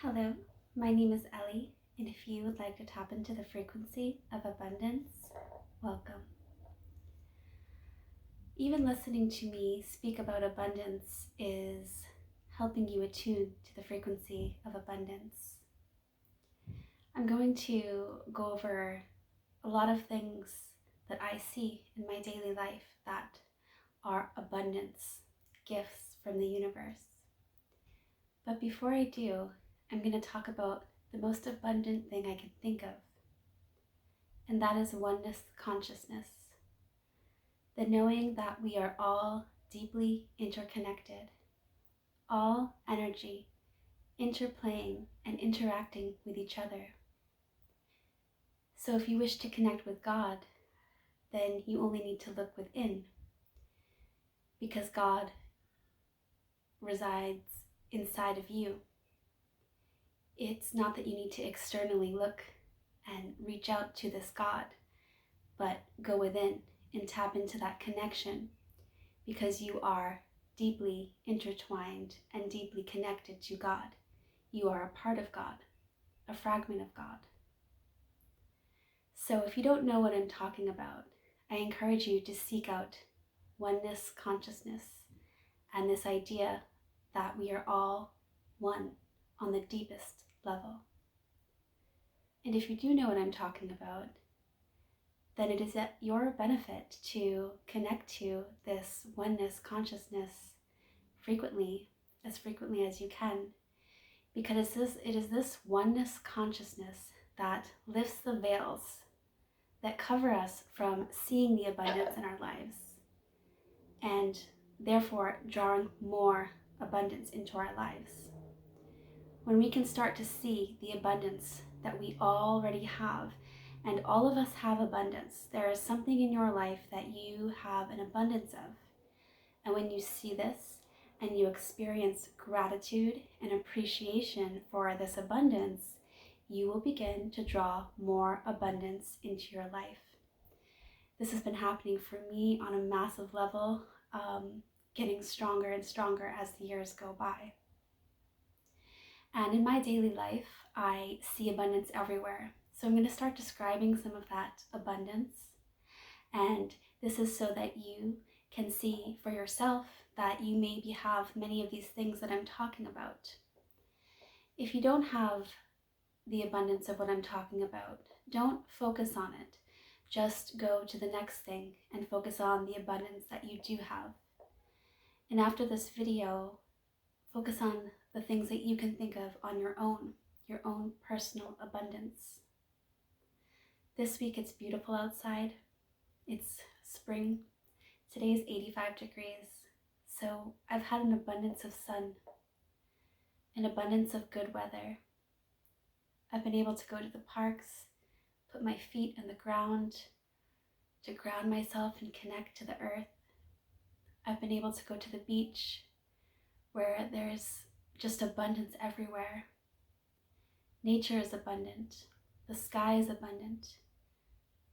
Hello, my name is Ellie, and if you would like to tap into the frequency of abundance, welcome. Even listening to me speak about abundance is helping you attune to the frequency of abundance. I'm going to go over a lot of things that I see in my daily life that are abundance, gifts from the universe. But before I do, I'm going to talk about the most abundant thing I can think of, and that is oneness consciousness. The knowing that we are all deeply interconnected, all energy interplaying and interacting with each other. So if you wish to connect with God, then you only need to look within, because God resides inside of you. It's not that you need to externally look and reach out to this God, but go within and tap into that connection, because you are deeply intertwined and deeply connected to God. You are a part of God, a fragment of God. So if you don't know what I'm talking about, I encourage you to seek out oneness consciousness and this idea that we are all one on the deepest level. And if you do know what I'm talking about, then it is at your benefit to connect to this oneness consciousness frequently as you can, because it is this oneness consciousness that lifts the veils that cover us from seeing the abundance in our lives, and therefore drawing more abundance into our lives. When we can start to see the abundance that we already have, and all of us have abundance, there is something in your life that you have an abundance of. And when you see this and you experience gratitude and appreciation for this abundance, you will begin to draw more abundance into your life. This has been happening for me on a massive level, getting stronger and stronger as the years go by. And in my daily life, I see abundance everywhere. So I'm going to start describing some of that abundance. And this is so that you can see for yourself that you maybe have many of these things that I'm talking about. If you don't have the abundance of what I'm talking about, don't focus on it. Just go to the next thing and focus on the abundance that you do have. And after this video, focus on the things that you can think of on your own personal abundance. This week it's beautiful outside. It's spring. Today's 85 degrees. So I've had an abundance of sun, an abundance of good weather. I've been able to go to the parks, put my feet in the ground, to ground myself and connect to the earth. I've been able to go to the beach where there's just abundance everywhere. Nature is abundant. The sky is abundant.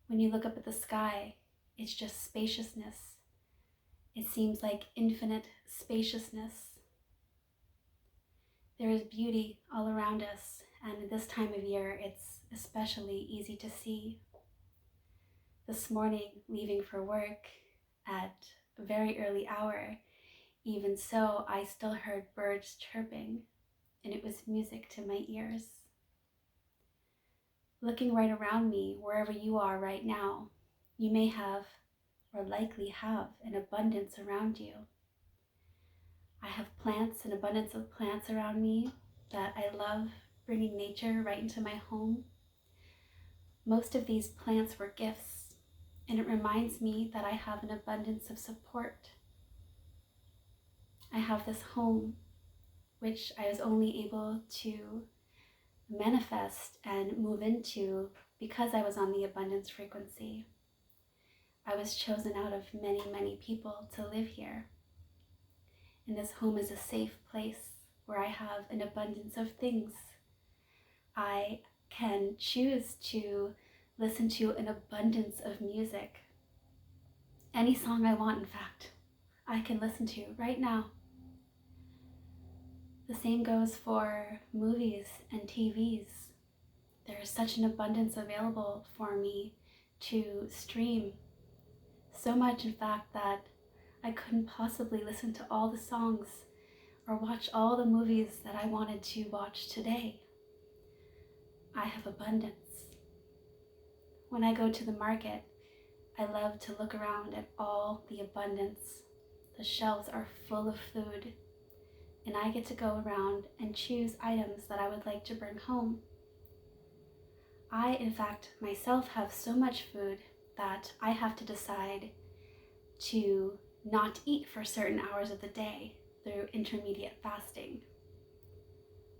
When you look up at the sky, it's just spaciousness. It seems like infinite spaciousness. There is beauty all around us, and this time of year, it's especially easy to see. This morning, leaving for work at a very early hour, even so, I still heard birds chirping, and it was music to my ears. Looking right around me, wherever you are right now, you may have or likely have an abundance around you. I have plants, an abundance of plants around me that I love bringing nature right into my home. Most of these plants were gifts, and it reminds me that I have an abundance of support. I have this home, which I was only able to manifest and move into because I was on the abundance frequency. I was chosen out of many, many people to live here. And this home is a safe place where I have an abundance of things. I can choose to listen to an abundance of music. Any song I want, in fact, I can listen to right now. The same goes for movies and TVs. There is such an abundance available for me to stream. So much, in fact, that I couldn't possibly listen to all the songs or watch all the movies that I wanted to watch today. I have abundance. When I go to the market, I love to look around at all the abundance. The shelves are full of food, and I get to go around and choose items that I would like to bring home. I, in fact, myself have so much food that I have to decide to not eat for certain hours of the day through intermediate fasting.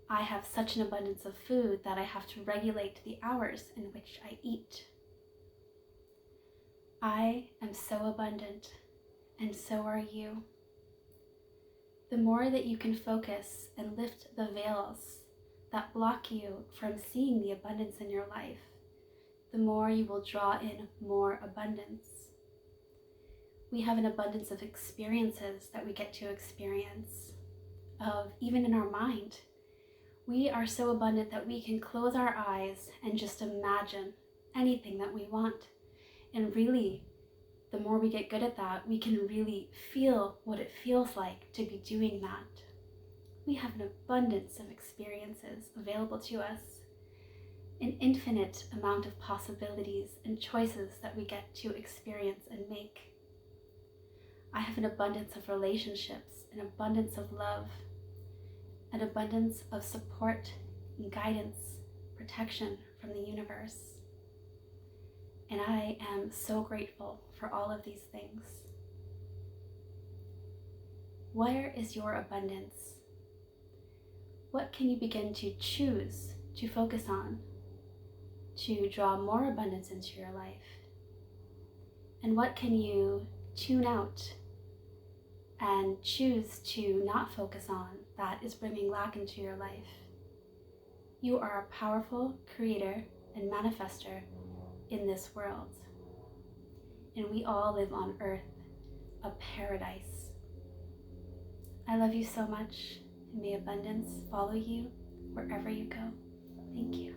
I have such an abundance of food that I have to regulate the hours in which I eat. I am so abundant, and so are you. The more that you can focus and lift the veils that block you from seeing the abundance in your life, the more you will draw in more abundance. We have an abundance of experiences that we get to experience, even in our mind. We are so abundant that we can close our eyes and just imagine anything that we want. And really, the more we get good at that, we can really feel what it feels like to be doing that. We have an abundance of experiences available to us, an infinite amount of possibilities and choices that we get to experience and make. I have an abundance of relationships, an abundance of love, an abundance of support and guidance, protection from the universe. And I am so grateful for all of these things. Where is your abundance? What can you begin to choose to focus on to draw more abundance into your life? And what can you tune out and choose to not focus on that is bringing lack into your life? You are a powerful creator and manifester in this world. And we all live on earth, a paradise. I love you so much, and may abundance follow you wherever you go. Thank you.